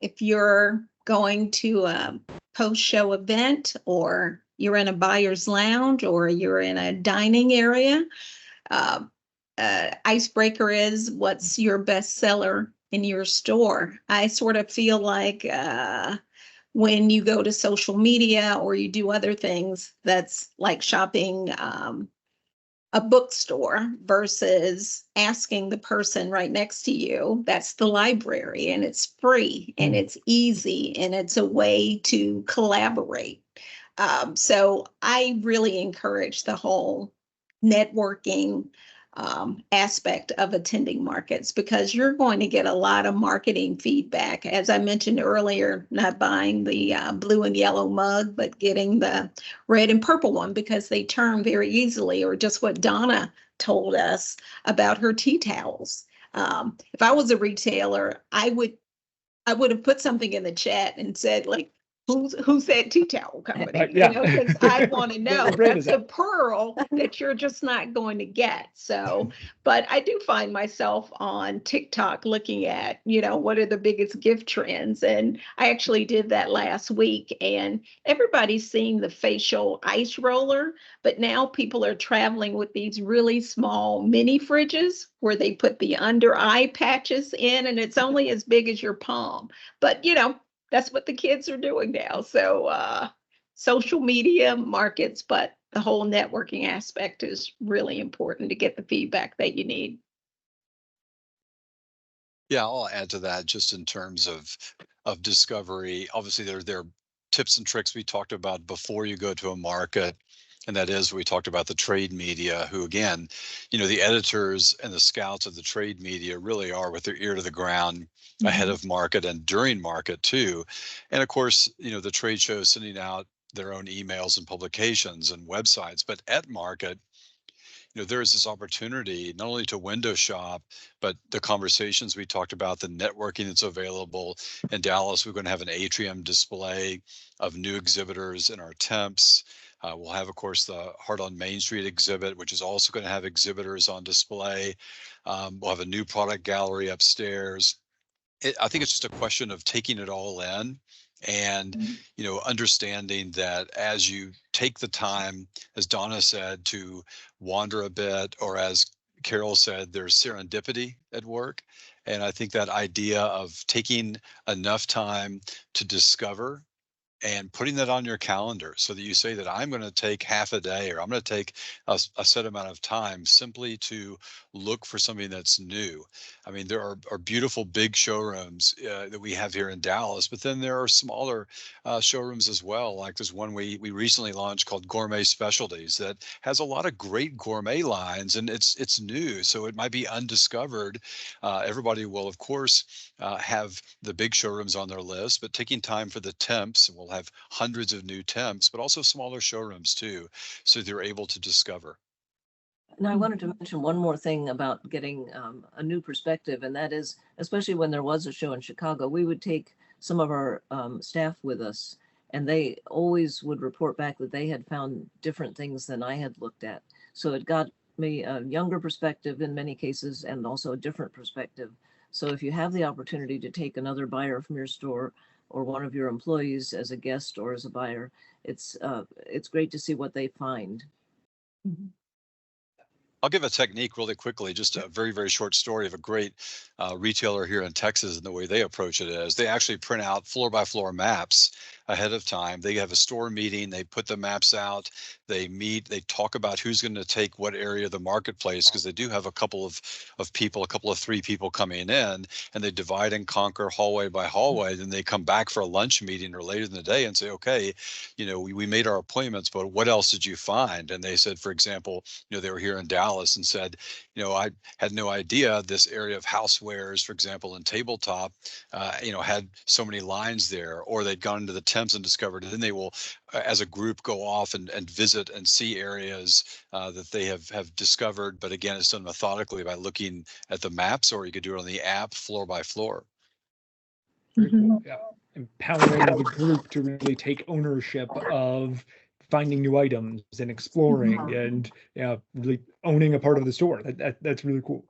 If you're going to a post-show event, or you're in a buyer's lounge, or you're in a dining area, icebreaker is, what's your best seller in your store? I sort of feel like when you go to social media or you do other things, that's like shopping a bookstore versus asking the person right next to you. That's the library, and it's free and it's easy and it's a way to collaborate. So I really encourage the whole networking aspect of attending markets, because you're going to get a lot of marketing feedback. As I mentioned earlier, not buying the blue and yellow mug, but getting the red and purple one because they turn very easily, or just what Donna told us about her tea towels. If I was a retailer, I would have put something in the chat and said, like, who's that tea towel company?
Yeah.
Because I want to know. That's a
that?
pearl that you're just not going to get. So, but I do find myself on TikTok looking at, what are the biggest gift trends? And I actually did that last week, and everybody's seeing the facial ice roller, but now people are traveling with these really small mini fridges where they put the under eye patches in, and it's only as big as your palm. But, that's what the kids are doing now. So social media markets, but the whole networking aspect is really important to get the feedback that you need.
Yeah, I'll add to that just in terms of discovery. Obviously, there are tips and tricks we talked about before you go to a market. And that is, we talked about the trade media, who, again, the editors and the scouts of the trade media really are with their ear to the ground ahead of market and during market too. And of course, the trade shows sending out their own emails and publications and websites. But at market, there is this opportunity not only to window shop, but the conversations we talked about, the networking that's available. In Dallas, we're going to have an atrium display of new exhibitors in our temps. We'll have, of course, the Heart on Main Street exhibit, which is also going to have exhibitors on display. We'll have a new product gallery upstairs. I think it's just a question of taking it all in and, understanding that as you take the time, as Donna said, to wander a bit, or as Carol said, there's serendipity at work. And I think that idea of taking enough time to discover and putting that on your calendar so that you say that I'm going to take half a day, or I'm going to take a set amount of time simply to look for something that's new. I mean, there are beautiful big showrooms that we have here in Dallas, but then there are smaller showrooms as well. Like there's one we recently launched called Gourmet Specialties that has a lot of great gourmet lines, and it's new, so it might be undiscovered. Everybody will, of course, have the big showrooms on their list, but taking time for the temps, we'll have hundreds of new temps, but also smaller showrooms too, so they're able to discover.
Now, I wanted to mention one more thing about getting a new perspective, and that is, especially when there was a show in Chicago, we would take some of our staff with us, and they always would report back that they had found different things than I had looked at. So it got me a younger perspective in many cases, and also a different perspective. So if you have the opportunity to take another buyer from your store or one of your employees as a guest or as a buyer, it's great to see what they find.
Mhm.
I'll give a technique really quickly, just a very, very short story of a great retailer here in Texas, and the way they approach it is they actually print out floor by floor maps ahead of time. They have a store meeting, they put the maps out, they meet, they talk about who's going to take what area of the marketplace, because they do have a couple of people, a couple of three people coming in, and they divide and conquer hallway by hallway. Then they come back for a lunch meeting or later in the day and say, okay, we made our appointments, but what else did you find? And they said, for example, they were here in Dallas and said, I had no idea this area of housewares, for example, and tabletop, had so many lines there. Or they'd gone into the temps and discovered it. Then they will, as a group, go off and visit and see areas that they have discovered. But again, it's done methodically by looking at the maps, or you could do it on the app floor by floor.
Very cool. Yeah. Empowering the group to really take ownership of finding new items and exploring and really owning a part of the store. That's really cool.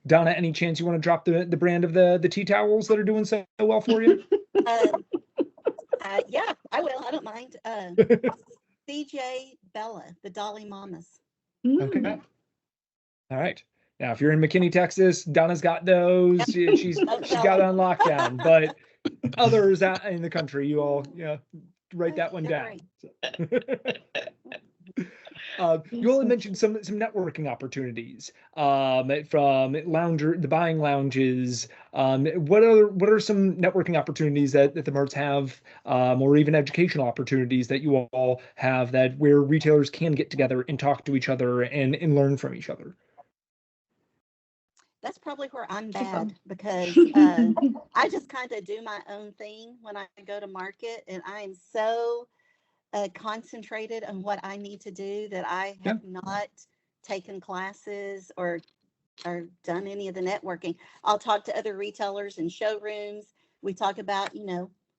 Donna, any chance you want to drop the brand of the tea towels that are doing so well for you?
Yeah, I will. I don't mind. CJ Bella, the Dolly Mamas.
Okay. All right. Now, if you're in McKinney, Texas, Donna's got those. She's got it on lockdown. But others out in the country, you all write that one down. You all mentioned some networking opportunities from the buying lounges. What are some networking opportunities that the Marts have, or even educational opportunities that you all have where retailers can get together and talk to each other and learn from each other?
That's probably where I'm bad, because I just kind of do my own thing when I go to market, and I am so concentrated on what I need to do that I have not taken classes or done any of the networking. I'll talk to other retailers and showrooms. We talk about,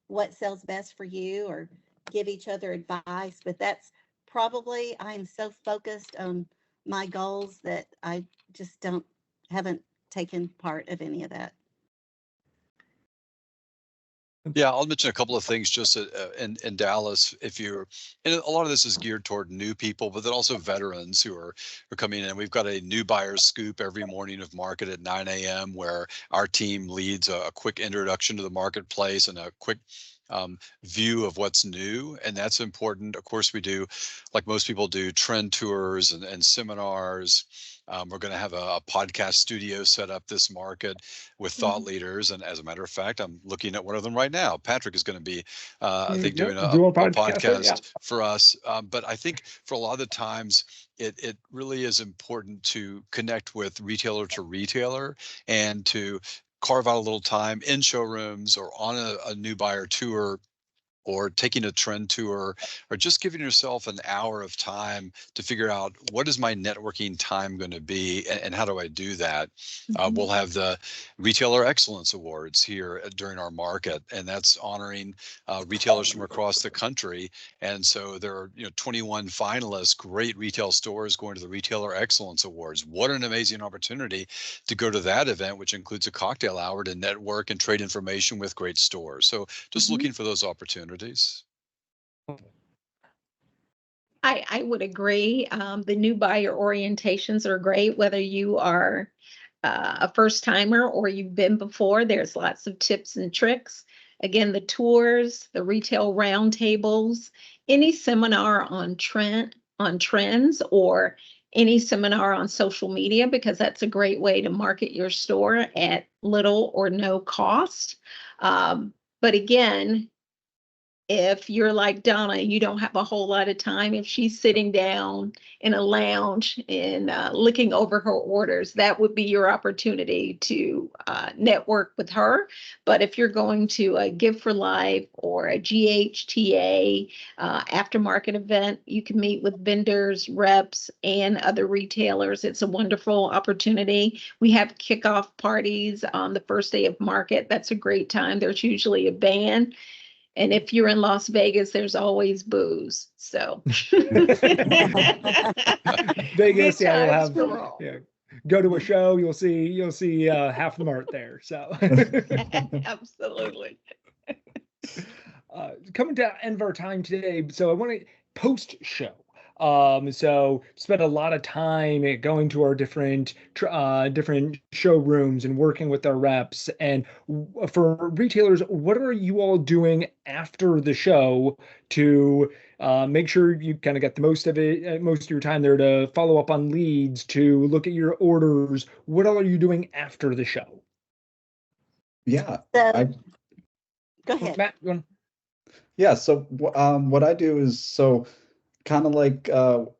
what sells best for you, or give each other advice. But that's probably, I'm so focused on my goals that I just haven't taken part of any of that.
Yeah, I'll mention a couple of things just in Dallas. And a lot of this is geared toward new people, but then also veterans who are coming in. We've got a new buyer's scoop every morning of market at 9 a.m. where our team leads a quick introduction to the marketplace and a quick view of what's new. And that's important. Of course, we do, like most people do, trend tours and seminars. We're going to have a podcast studio set up this market with thought leaders. And as a matter of fact, I'm looking at one of them right now. Patrick is going to be, I think, doing a podcast for us. But I think for a lot of the times, it really is important to connect with retailer to retailer and to carve out a little time in showrooms or on a new buyer tour or taking a trend tour, or just giving yourself an hour of time to figure out what is my networking time going to be, and how do I do that. We'll have the Retailer Excellence Awards here during our market, and that's honoring retailers from across the country. And so there are 21 finalists, great retail stores going to the Retailer Excellence Awards. What an amazing opportunity to go to that event, which includes a cocktail hour to network and trade information with great stores. So just looking for those opportunities.
I would agree. The new buyer orientations are great, whether you are a first timer or you've been before. There's lots of tips and tricks. Again, the tours, the retail roundtables, any seminar on trends, or any seminar on social media, because that's a great way to market your store at little or no cost. But again, if you're like Donna, you don't have a whole lot of time. If she's sitting down in a lounge and looking over her orders, that would be your opportunity to network with her. But if you're going to a Give for Life or a GHTA aftermarket event, you can meet with vendors, reps, and other retailers. It's a wonderful opportunity. We have kickoff parties on the first day of market. That's a great time. There's usually a band. And if you're in Las Vegas, there's always booze. So
Vegas, yeah, you'll have go to a show, you'll see half the mart there. So
absolutely.
Coming to the end of our time today, so I want to post show. So spent a lot of time going to our different showrooms and working with our reps. And for retailers, what are you all doing after the show to make sure you kind of get the most of it, most of your time there, to follow up on leads, to look at your orders? What all are you doing after the show?
Yeah,
go ahead.
Matt,
yeah. So what I do is kind of like what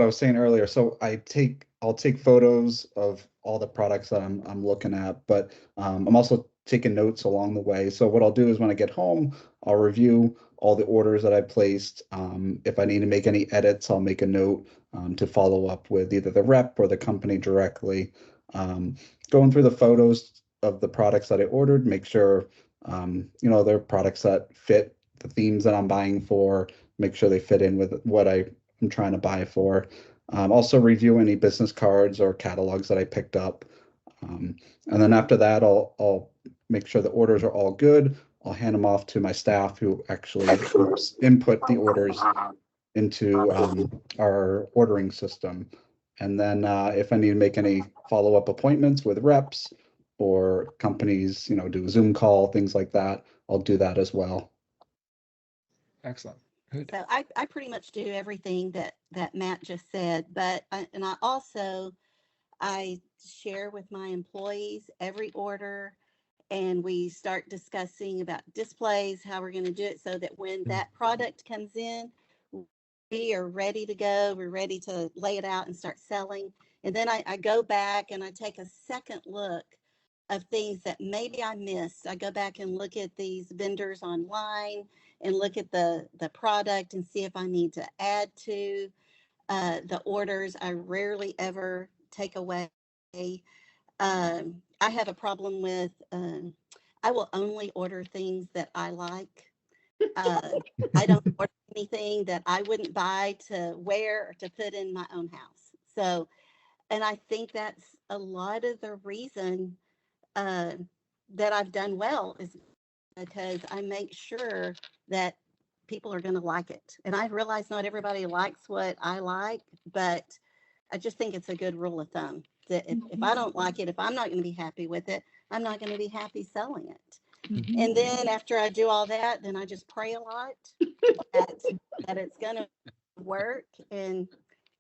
I was saying earlier. So I'll take photos of all the products that I'm looking at, but I'm also taking notes along the way. So what I'll do is when I get home, I'll review all the orders that I placed. If I need to make any edits, I'll make a note to follow up with either the rep or the company directly. Going through the photos of the products that I ordered, make sure they're products that fit the themes that I'm buying for, make sure they fit in with what I'm trying to buy for. Also review any business cards or catalogs that I picked up. And then after that, I'll make sure the orders are all good. I'll hand them off to my staff who actually input the orders into our ordering system. And then if I need to make any follow-up appointments with reps or companies, do a Zoom call, things like that, I'll do that as well.
Excellent. Good.
So I pretty much do everything that Matt just said, but I share with my employees every order, and we start discussing about displays, how we're going to do it so that when that product comes in, we are ready to go. We're ready to lay it out and start selling. And then I go back and I take a second look of things that maybe I missed. I go back and look at these vendors online and look at the product and see if I need to add to the orders. I rarely ever take away. I have a problem with, I will only order things that I like. I don't order anything that I wouldn't buy to wear or to put in my own house. So, and I think that's a lot of the reason that I've done well, is because I make sure that people are going to like it. And I realize not everybody likes what I like, but I just think it's a good rule of thumb that if I don't like it, if I'm not going to be happy with it, I'm not going to be happy selling it. And then after I do all that, then I just pray a lot that it's going to work. And,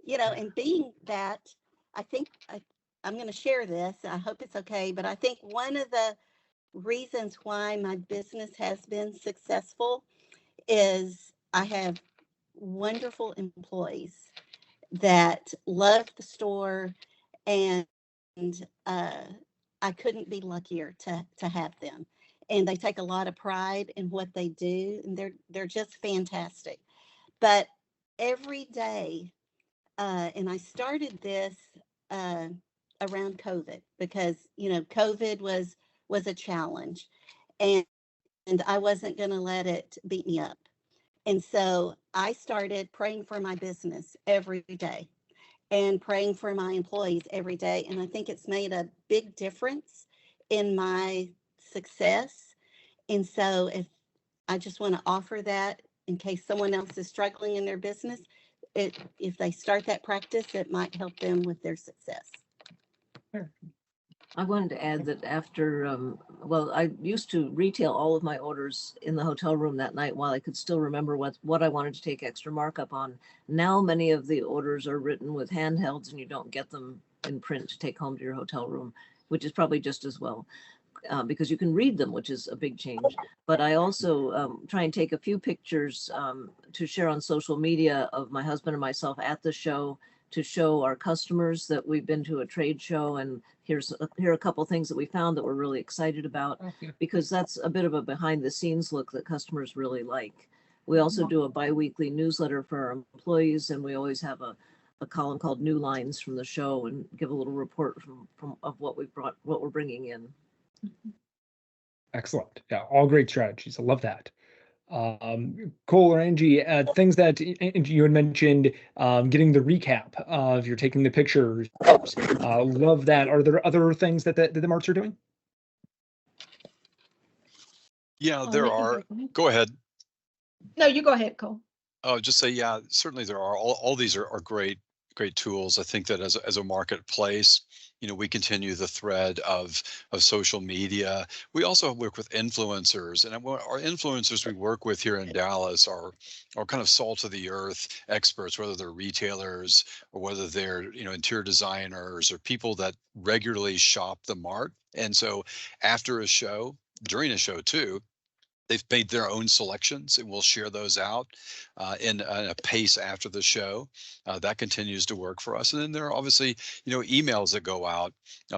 and being that, I think I'm going to share this. I hope it's okay. But I think one of the reasons why my business has been successful is I have wonderful employees that love the store, and I couldn't be luckier to have them. and they take a lot of pride in what they do, and they're just fantastic. But every day, and I started this uh, around COVID because COVID was a challenge, and I wasn't going to let it beat me up. And so I started praying for my business every day and praying for my employees every day. And I think it's made a big difference in my success. And so if I just want to offer that in case someone else is struggling in their business, if they start that practice, it might help them with their success.
I wanted to add that after, well, I used to retail all of my orders in the hotel room that night while I could still remember what I wanted to take extra markup on. Now, many of the orders are written with handhelds and you don't get them in print to take home to your hotel room, which is probably just as well. Because you can read them, which is a big change. But I also try and take a few pictures to share on social media of my husband and myself at the show to show our customers that we've been to a trade show, and here are a couple things that we found that we're really excited about, because that's a bit of a behind the scenes look that customers really like. We also do a bi-weekly newsletter for our employees, and we always have a column called New Lines from the show and give a little report from of what we're bringing in.
Excellent. Yeah, all great strategies. I love that. Cole or Angie, things that you had mentioned, getting the recap of you're taking the pictures. Love that. Are there other things that the marts are doing?
Yeah, there are. Go ahead.
No, you go ahead, Cole.
Oh, just say, yeah, certainly there are. All these are great tools. I think that as a marketplace, we continue the thread of social media. We also work with influencers, and our influencers we work with here in Dallas are kind of salt of the earth experts, whether they're retailers or whether they're interior designers or people that regularly shop the mart. And so after a show, during a show too, they've made their own selections, and we'll share those out in a pace after the show. That continues to work for us. And then there are obviously, emails that go out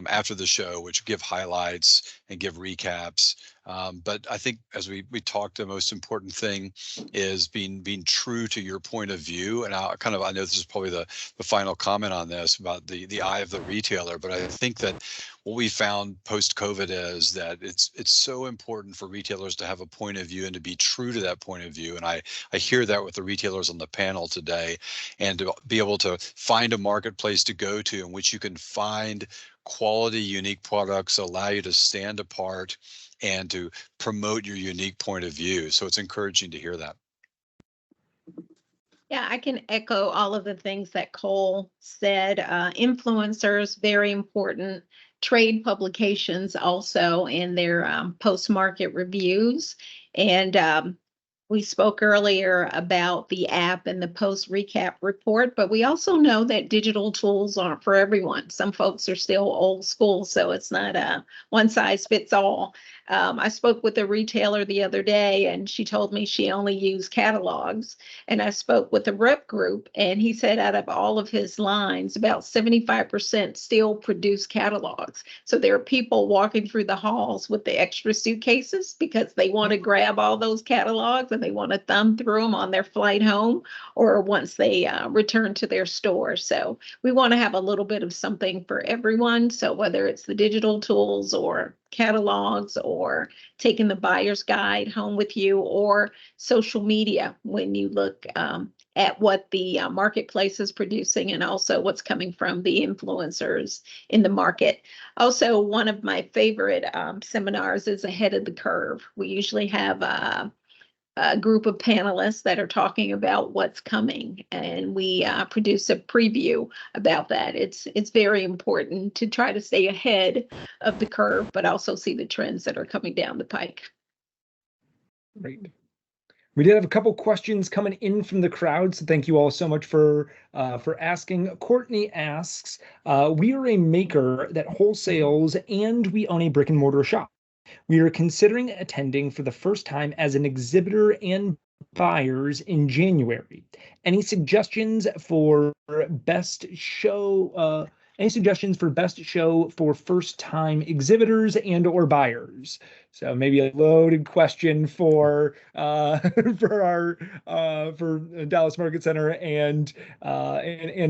after the show, which give highlights and give recaps. But I think, as we talked, the most important thing is being true to your point of view. And I know this is probably the final comment on this about the eye of the retailer, but I think that what we found post-COVID is that it's so important for retailers to have a point of view and to be true to that point of view. And I hear that with the retailers on the panel today, and to be able to find a marketplace to go to in which you can find quality, unique products, allow you to stand apart and to promote your unique point of view. So it's encouraging to hear that.
Yeah, I can echo all of the things that Cole said. Influencers, very important. Trade publications also in their post-market reviews. And we spoke earlier about the app and the post recap report, but we also know that digital tools aren't for everyone. Some folks are still old school, so it's not a one size fits all. I spoke with a retailer the other day, and she told me she only used catalogs. And I spoke with a rep group, and he said out of all of his lines, about 75% still produce catalogs. So there are people walking through the halls with the extra suitcases because they want to grab all those catalogs and they want to thumb through them on their flight home or once they return to their store. So we want to have a little bit of something for everyone. So whether it's the digital tools or catalogs or taking the buyer's guide home with you or social media when you look at what the marketplace is producing and also what's coming from the influencers in the market. Also, one of my favorite seminars is Ahead of the Curve. We usually have a group of panelists that are talking about what's coming, and we produce a preview about that. It's very important to try to stay ahead of the curve, but also see the trends that are coming down the pike.
Great. We did have a couple questions coming in from the crowd, so thank you all so much for asking. Courtney asks, we are a maker that wholesales and we own a brick and mortar shop. We are considering attending for the first time as an exhibitor and buyers in January. Any suggestions for best show Any suggestions for best show for first-time exhibitors and or buyers? So maybe a loaded question for for Dallas Market Center and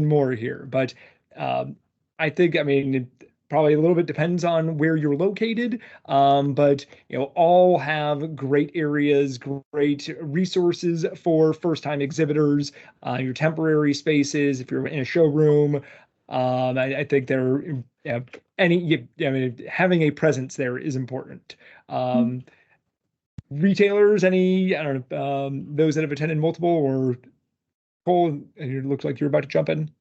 more here. But I think, I mean, it probably a little bit depends on where you're located. But all have great areas, great resources for first-time exhibitors. Your temporary spaces, if you're in a showroom, I think they're I mean, having a presence there is important. Retailers, any, I don't know, those that have attended multiple, or Cole, it looks like you're about to jump in.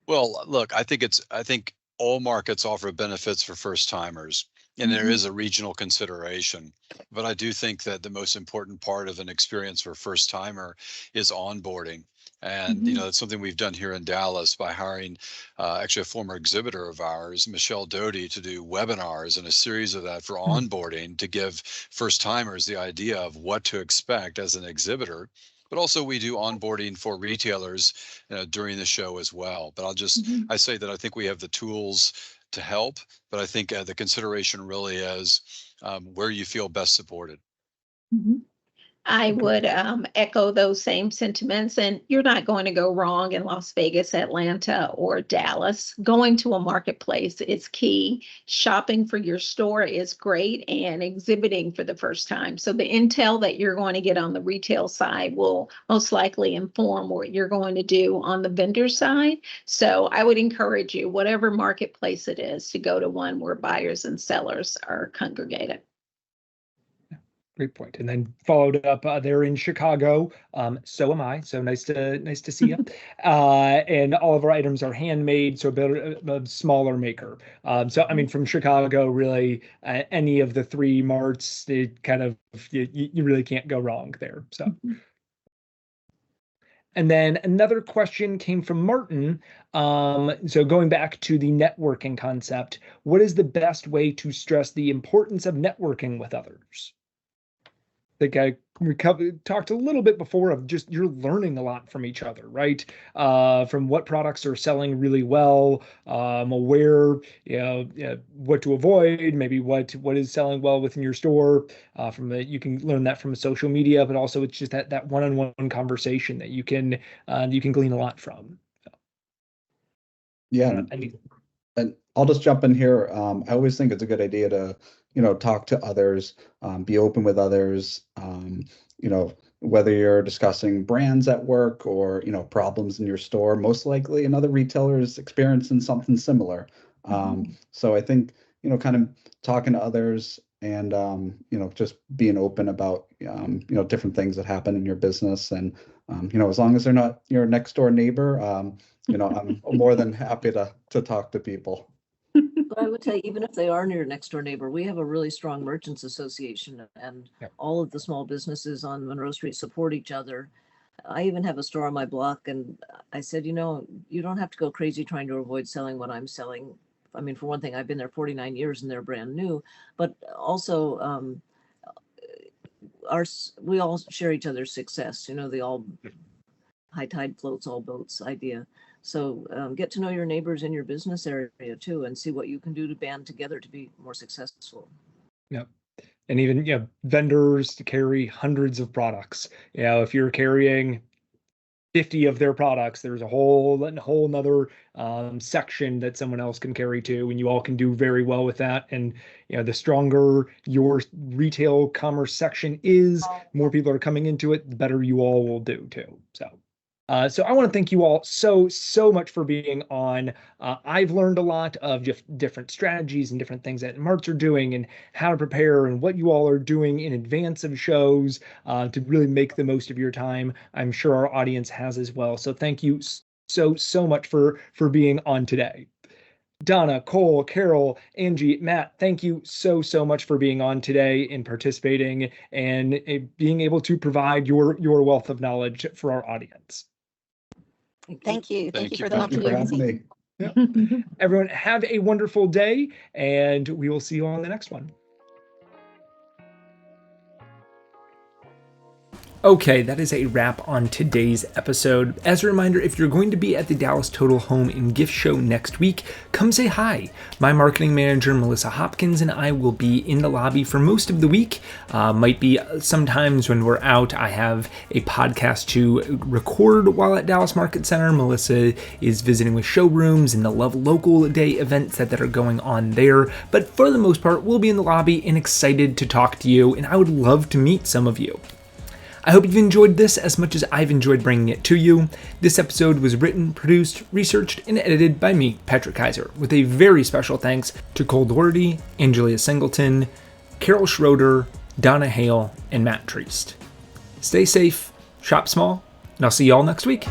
Well, look, I think all markets offer benefits for first timers, and there is a regional consideration. But I do think that the most important part of an experience for first timer is onboarding. And it's something we've done here in Dallas by hiring actually a former exhibitor of ours, Michelle Doty, to do webinars and a series of that for onboarding, to give first timers the idea of what to expect as an exhibitor. But also we do onboarding for retailers during the show as well. But I say that I think we have the tools to help, but I think the consideration really is where you feel best supported.
I would echo those same sentiments, and you're not going to go wrong in Las Vegas, Atlanta, or Dallas. Going to a marketplace is key. Shopping for your store is great, and exhibiting for the first time. So the intel that you're going to get on the retail side will most likely inform what you're going to do on the vendor side. So I would encourage you, whatever marketplace it is, to go to one where buyers and sellers are congregated.
Great point. And then followed up, they're in Chicago. So am I. So nice to see you. And all of our items are handmade, so a smaller maker. So I mean, from Chicago, really, any of the three marts, it kind of you really can't go wrong there. So. And then another question came from Martin. So going back to the networking concept, what is the best way to stress the importance of networking with others? We talked a little bit before of just you're learning a lot from each other, right? From what products are selling really well, where what to avoid, maybe what is selling well within your store. You can learn that from social media, but also it's just that one-on-one conversation that you can glean a lot from. So,
yeah, and I'll just jump in here. I always think it's a good idea to talk to others, be open with others, whether you're discussing brands at work or, problems in your store, most likely another retailer is experiencing something similar. So I think, kind of talking to others and, just being open about, different things that happen in your business. And, as long as they're not your next door neighbor, I'm more than happy to talk to people.
But I would say, even if they are your next door neighbor, we have a really strong merchants association, and all of the small businesses on Monroe Street support each other. I even have a store on my block, and I said, you don't have to go crazy trying to avoid selling what I'm selling. I mean, for one thing, I've been there 49 years and they're brand new, but also we all share each other's success. The all high tide floats all boats idea. So get to know your neighbors in your business area too, and see what you can do to band together to be more successful.
Yep. And even vendors to carry hundreds of products. If you're carrying 50 of their products, there's a whole nother section that someone else can carry too, and you all can do very well with that. And the stronger your retail commerce section is, more people are coming into it, the better you all will do too. So I want to thank you all so much for being on. I've learned a lot of different strategies and different things that marts are doing and how to prepare and what you all are doing in advance of shows to really make the most of your time. I'm sure our audience has as well. So thank you so much for being on today. Donna, Cole, Carol, Angie, Matt, thank you so much for being on today and participating and being able to provide your wealth of knowledge for our audience.
Thank you. Thank you for the
Thank you for having
opportunity.
me.
Yep. Everyone, have a wonderful day, and we will see you on the next one. Okay, that is a wrap on today's episode. As a reminder, if you're going to be at the Dallas Total Home and Gift Show next week, come say hi. My marketing manager, Melissa Hopkins, and I will be in the lobby for most of the week. Might be sometimes when we're out, I have a podcast to record while at Dallas Market Center. Melissa is visiting with showrooms and the Love Local Day events that are going on there. But for the most part, we'll be in the lobby and excited to talk to you, and I would love to meet some of you. I hope you've enjoyed this as much as I've enjoyed bringing it to you. This episode was written, produced, researched, and edited by me, Patrick Kaiser, with a very special thanks to Cole Doherty, Angelia Singleton, Carol Schroeder, Donna Hale, and Matt Treist. Stay safe, shop small, and I'll see y'all next week.